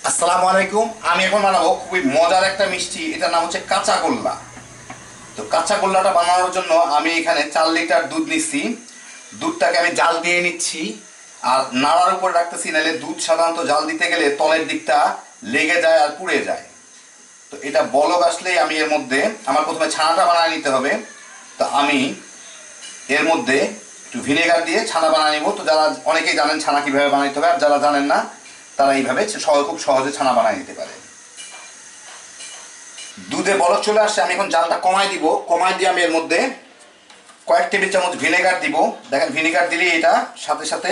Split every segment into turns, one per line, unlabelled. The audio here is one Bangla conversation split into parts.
আসসালামু আলাইকুম। আমি এখন বানাবো খুবই মজার একটা মিষ্টি, এটার নাম হচ্ছে কাঁচা গোল্লা। তো কাঁচা গোল্লাটা বানানোর জন্য আমি এখানে 4 লিটার দুধ নিচ্ছি। দুধটাকে আমি জাল দিয়ে নিচ্ছি আর নাড়ার উপর রাখতেছি, নাহলে দুধ সাধারণত জাল দিতে গেলে তলের দিকটা লেগে যায় আর পুড়ে যায়। তো এটা বলক আসলেই আমি এর মধ্যে আমার প্রথমে ছানাটা বানিয়ে নিতে হবে। তো আমি এর মধ্যে একটু ভিনেগার দিয়ে ছানা বানিয়ে নিব। তো যারা অনেকেই জানেন ছানা কীভাবে বানাইতে হবে, আর যারা জানেন না তারা এইভাবে খুব সহজে ছানা বানিয়ে নিতে পারে। দুধে বলক চলে আসছে, আমি এখন জালটা কমায় দিব। কমায় দিয়ে আমি এর মধ্যে কয়েক টেবিল চামচ ভিনেগার দিব। দেখেন ভিনেগার দিলে এটা সাথে সাথে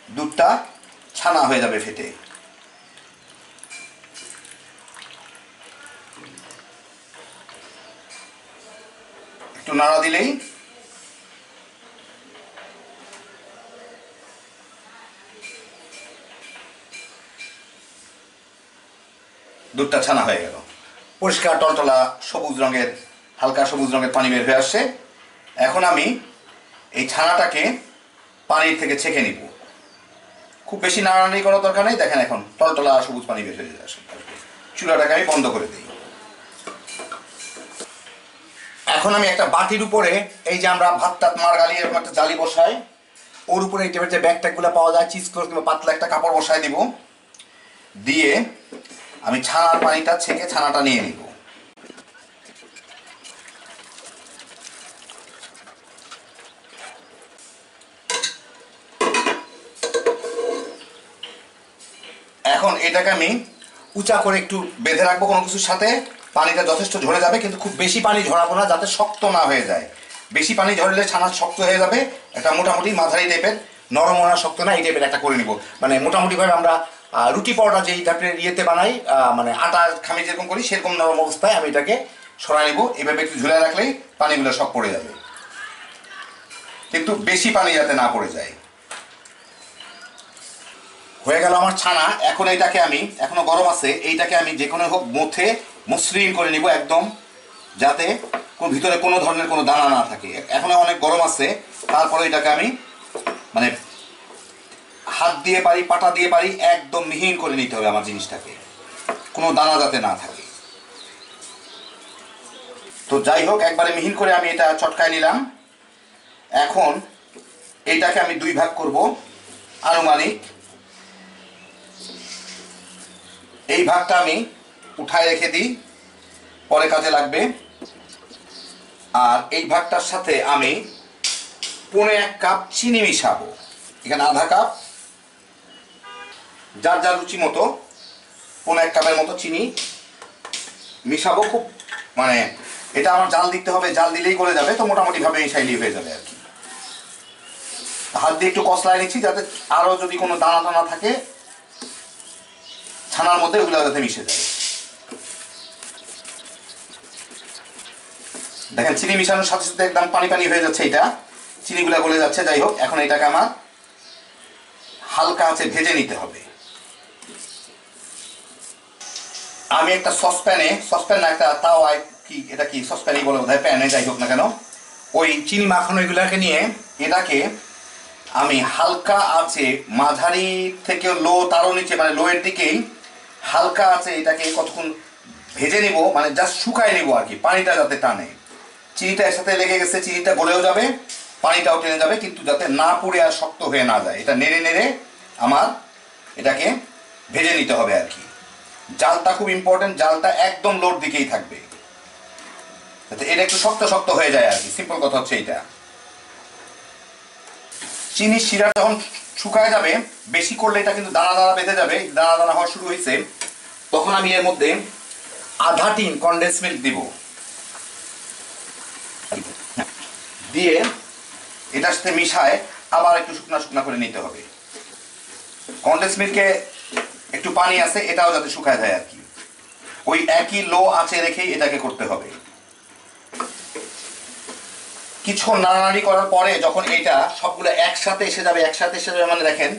দুধটা ছানা হয়ে যাবে ফেটে। একটু নাড়া দিলেই দুধটা ছানা হয়ে গেল। পরিষ্কার টলটলা সবুজ রঙের, হালকা সবুজ রঙের পানি বের হয়ে আসছে। এখন আমি এই ছানাটাকে পানির থেকে ছেঁকে নিব। খুব বেশি নাড়ানাড়ি করার দরকার নেই। দেখেন এখন টলটলা সবুজ পানি বের হয়ে আসে। চুলাটাকে আমি বন্ধ করে দিই। এখন আমি একটা বাটির উপরে এই যে আমরা ভাত টাত মার গালি এরকম একটা জালি বসাই, ওর উপরে এই টাইপের যে ব্যাগ ট্যাগগুলো পাওয়া যায় চিজ করে কিংবা পাতলা একটা কাপড় বসাই দিব। দিয়ে আমি ছানার পানিটা ছেঁকে ছানাটা নিয়ে নিব। এখন এটাকে আমি উঁচা করে একটু বেঁধে রাখবো কোনো কিছুর সাথে। পানিটা যথেষ্ট ঝরে যাবে, কিন্তু খুব বেশি পানি ঝরাবো না, যাতে শক্ত না হয়ে যায়। বেশি পানি ঝরলে ছানা শক্ত হয়ে যাবে। একটা মোটামুটি মাঝারি টাইপের, নরম না শক্ত না, এই টাইপের একটা করে নিব। মানে মোটামুটিভাবে আমরা রুটি পরোটা যেই টাইপের ইয়েতে বানাই, মানে আটার খামি যেরকম করি সেরকম নরম অবস্থায় আমি এটাকে সরাই নিব। এভাবে একটু ঝুলে রাখলেই পানিগুলো সব পড়ে যাবে, কিন্তু বেশি পানি যাতে না পড়ে যায়। হয়ে গেল আমার ছানা। এখন এইটাকে আমি, এখনো গরম আছে, এইটাকে আমি যে কোনো হোক মথে মসৃণ করে নিব একদম, যাতে ভিতরে কোনো ধরনের কোনো দানা না থাকে। এখনো অনেক গরম আছে, তারপরে এটাকে আমি মানে হাত দিয়ে পারি, পাটা দিয়ে পারি, একদম মিহিন করে নিতে হবে আমার জিনিসটাকে, কোনো দানা যাতে না থাকে। তো যাই হোক, একবারে মিহিন করে আমি এটা চটকায় নিলাম। এখন এইটাকে আমি 2 ভাগ করব আনুমানিক। এই ভাগটা আমি উঠায় রেখে দিই, পরে কাজে লাগবে। আর এই ভাগটার সাথে আমি 1.5 কাপ চিনি মিশাবো। এখানে আধা কাপ, যার যার রুচি মতো 1.5 কাপের মতো চিনি মিশাবো। খুব মানে এটা আমার জাল দিতে হবে, জাল দিলেই গলে যাবে, তো মোটামুটিভাবে মিশাইলেই হয়ে যাবে আর কি। হাত দিয়ে একটু কষলায় নিচ্ছি, যাতে আরও যদি কোনো দানা দানা থাকে ছানার মধ্যে ওগুলো যাতে মিশে যায়। দেখেন চিনি মিশানোর সাথে সাথে একদম পানি পানি হয়ে যাচ্ছে, এটা চিনিগুলো গলে যাচ্ছে। যাই হোক, এখন এটাকে আমার হালকা আঁচে ভেজে নিতে হবে। আমি একটা সসপ্যান না, একটা তাওয়ায়, কি এটা কি সসপ্যানই বলে বোধহয়, প্যানে, যাই হোক না কেন, ওই চিনি মাখানো এগুলাকে নিয়ে এটাকে আমি হালকা আঁচে, মাঝারি থেকে লো, তারও নিচে মানে লোয়ের দিকেই হালকা আঁচে এটাকে কতক্ষণ ভেজে নিব, মানে জাস্ট শুকায় নিব আর কি, পানিটা যাতে টানে। চিনিটা এর সাথে লেগে গেছে, চিনিটা গলেও যাবে, পানিটাও টেনে যাবে, কিন্তু যাতে না পুড়ে আর শক্ত হয়ে না যায়, এটা নেড়ে নেড়ে আমার এটাকে ভেজে নিতে হবে আর কি। জালটা খুব ইম্পর্টেন্ট, জালটা একদম লোর দিকেই থাকবে, যাতে এটা একটু শক্ত শক্ত হয়ে যায় আর কি। সিম্পল কথা হচ্ছে এইটা। চিনির শিরা যখন শুকায় যাবে, বেশি করলে এটা কিন্তু দানা দানা বেঁধে যাবে, দানা দানা হওয়া শুরু হয়েছে, তখন আমি এর মধ্যে আধা টিন কনডেন্স মিল্ক দিব। দিয়ে এটার সাথে মিশায় আবার একটু শুকনা শুকনা করে নিতে হবে। কনডেন্স মিল্কে একটু পানি আছে, এটাও যাতে শুকায় যায় আর কি। ওই একই লো আঁচে রেখেই এটাকে করতে হবে। কিছুক্ষণ নাড়ানাড়ি করার পরে যখন এটা সবগুলো একসাথে এসে যাবে, মানে দেখেন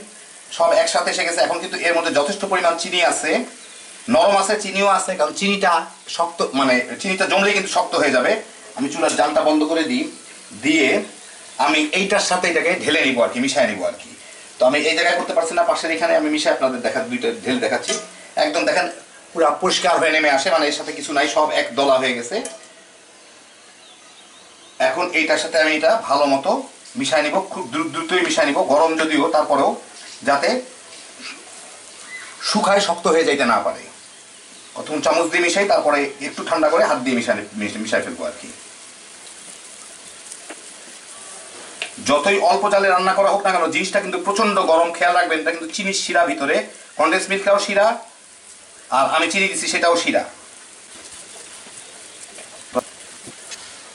সব একসাথে এসে গেছে। এখন কিন্তু এর মধ্যে যথেষ্ট পরিমাণ চিনি আছে, নরম আছে, চিনিও আছে, কারণ চিনিটা শক্ত, মানে চিনিটা জমলে কিন্তু শক্ত হয়ে যাবে। আমি চুলার জালটা বন্ধ করে দিই, দিয়ে আমি এইটার সাথে এটাকে ঢেলে নিব আর কি, মিশাই নিব আর কি। তো আমি এই জায়গায় করতে পারছি না, পাশের এখানে আমি মিশাই আপনাদের দুইটা ঢেলে দেখাচ্ছি। একদম দেখেন পুরো পরিষ্কার হয়ে নেমে আসে, মানে এর সাথে কিছু নাই, সব এক দলা হয়ে গেছে। এখন এইটার সাথে আমি এটা ভালো মতো মিশাই নিব, খুব দ্রুতই মিশাই নিব, গরম যদিও তারপরেও যাতে শুকায় শক্ত হয়ে যাইতে না পারে। প্রথম চামচ দিয়ে মিশাই, তারপরে একটু ঠান্ডা করে হাত দিয়ে মিশাই ফেলবো আর কি। যতই অল্প জালে রান্না করা হোক না কেন, জিনিসটা কিন্তু প্রচন্ড গরম, খেয়াল রাখবেন। এটা কিন্তু চিনির শিরা ভিতরে, কনডেন্স মিল্কটাও শিরা, আর আমি চিনি দিচ্ছি সেটাও শিরা।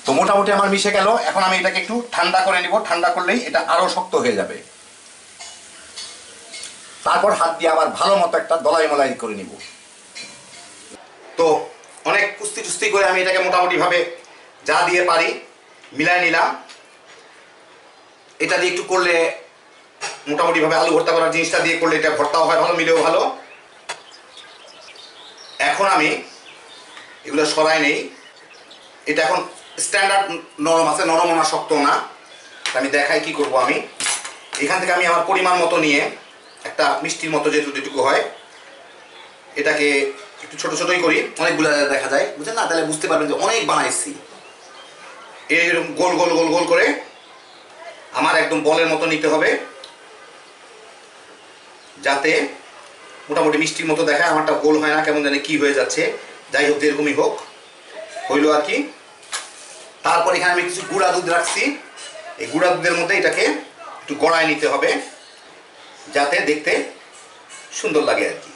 তো মোটামুটি আমার মিশে গেল। এখন আমি এটাকে একটু ঠান্ডা করে নিব, ঠান্ডা করলেই এটা আরো শক্ত হয়ে যাবে। তারপর হাত দিয়ে আবার ভালো মতো একটা দলাই মলাই করে নিব। তো অনেক কুস্তি টুস্তি করে আমি এটাকে মোটামুটি ভাবে যা দিয়ে পারি মিলাই নিলাম। এটা দিয়ে একটু করলে মোটামুটি ভাবে আলু ভর্তা করার জিনিসটা দিয়ে করলে এটা ভর্তাও হয় ভালো, মিলেও ভালো। এখন আমি এগুলো সরাই নেই। এটা এখন স্ট্যান্ডার্ড নরম আছে, নরম না শক্ত না। আমি দেখাই কি করব। আমি এখান থেকে আমি আমার পরিমাণ মতো নিয়ে একটা মিষ্টির মতো যেটুকু হয়, এটাকে একটু ছোট ছোটই করি, অনেকগুলো দেখা যায়, বুঝলেন না? তাহলে বুঝতে পারবেন যে অনেক বানাইছি। এইরকম গোল গোল গোল গোল করে আমার একদম বলের মতো নিতে হবে, যাতে মোটামুটি মিষ্টির মতো দেখায়। আমারটা গোল হয় না, কেমন জানি কি হয়ে যাচ্ছে। যাই হোক, যেরকমই হোক হইলো আর কি। তারপর এখানে আমি কিছু গুঁড়া দুধ রাখছি। এই গুঁড়া দুধের মধ্যে এটাকে একটু গড়ায় নিতে হবে, যাতে দেখতে সুন্দর লাগে আর কি,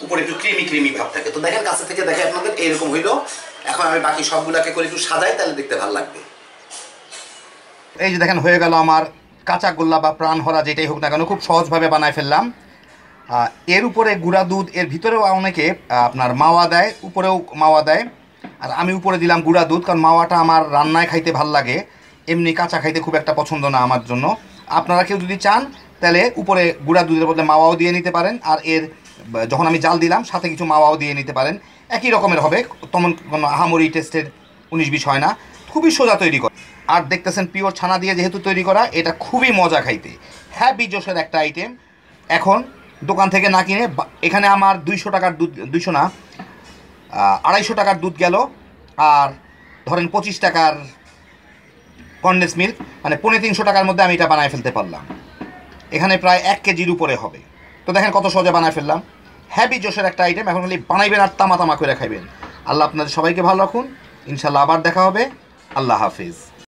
উপরে একটু ক্রিমি ক্রিমি ভাব থাকে। তো দেখেন, কাছে থেকে দেখে আপনাদের এইরকম হইলো। এখন আমি বাকি সবগুলাকে করে একটু সাজাই, তাহলে দেখতে ভালো লাগবে। এই যে দেখেন হয়ে গেল আমার কাঁচা গোল্লা বা প্রাণ ভরা যেটাই হোক না কেন, খুব সহজভাবে বানায় ফেললাম। এর উপরে গুঁড়া দুধ, এর ভিতরেও অনেকে আপনার মাওয়া দেয়, উপরেও মাওয়া দেয়, আর আমি উপরে দিলাম গুঁড়া দুধ, কারণ মাওয়াটা আমার রান্নায় খাইতে ভাল লাগে, এমনি কাঁচা খাইতে খুব একটা পছন্দ না আমার জন্য। আপনারা কেউ যদি চান তাহলে উপরে গুঁড়া দুধের বদলে মাওয়াও দিয়ে নিতে পারেন, আর এর যখন আমি জাল দিলাম সাথে কিছু মাওয়াও দিয়ে নিতে পারেন, একই রকমের হবে, তেমন কোনো আহামরি টেস্টের 19-20 হয় না, খুবই সোজা তৈরি করে। আর দেখতেছেন পিওর ছানা দিয়ে যেহেতু তৈরি করা, এটা খুবই মজা খাইতে, হ্যাপি জোশের একটা আইটেম। এখন দোকান থেকে না কিনে এখানে আমার 200 টাকার দুধ, 200 না 250 টাকার দুধ গেল, আর ধরেন 25 টাকার কনডেন্স মিল্ক, মানে 350 টাকার মধ্যে আমি এটা বানায় ফেলতে পারলাম। এখানে প্রায় 1 কেজির উপরে হবে। তো দেখেন কত সহজে বানায় ফেললাম, হ্যাপি জোশের একটা আইটেম। এখন খালি বানাইবেন আর তামা তামা করে খাইবেন। আল্লাহ আপনাদের সবাইকে ভালো রাখুন, ইনশাল্লাহ আবার দেখা হবে। আল্লাহ হাফিজ।